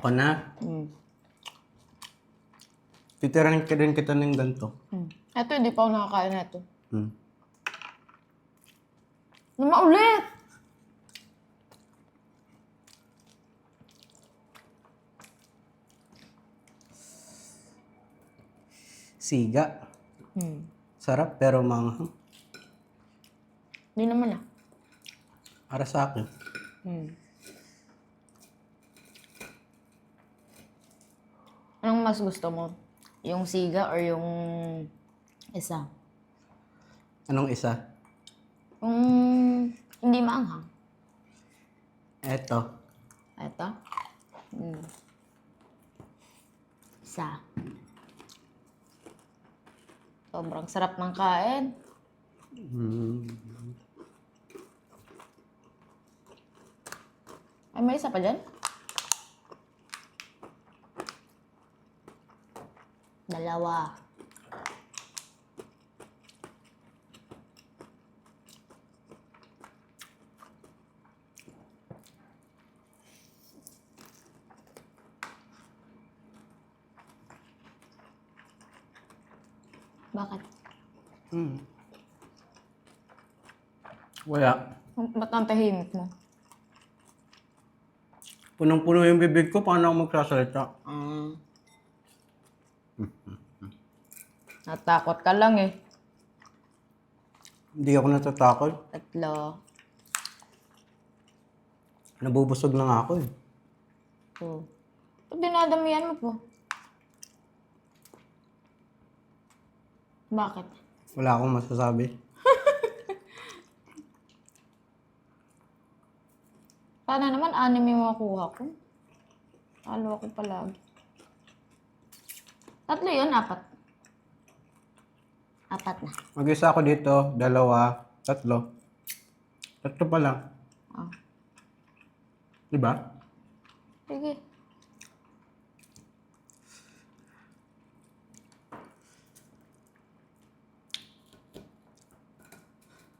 Ako na. Titirahin ka din kita ng ganito. Ito, hindi pa ako nakakain na ito. Hmm. Nama ulit! Siga. Sarap pero manghang. Hindi naman ah. Para sa akin. Anong mas gusto mo? Yung siga or yung isa? Anong isa? Yung hindi maanghang. Eto. Ito? Isa. Sobrang sarap ng kain. Ay, may isa pa dyan? Dalawa. Bakit? Wala. Ba't ang tahimik mo? Punong-puno yung bibig ko. Paano ako magsasalita? Natakot ka lang eh. Hindi ako natatakot. 3. Nabubusog na nga ako eh. 2. Dinadamihan mo po. Bakit? Wala akong masasabi. Sana naman 6 yung makuha ko. Talo ako palagi. 3 yun, 4. 4 na. Mag-isa ako dito. 2, 3. 3 pa lang. Diba? Sige.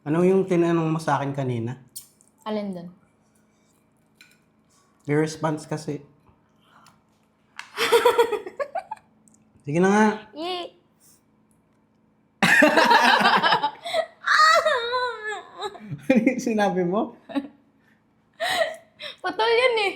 Ano yung tinanong mo sa akin kanina? Alin dun? May response kasi. Sige na nga. Yay! Ano yung sinabi mo? Patol yan eh.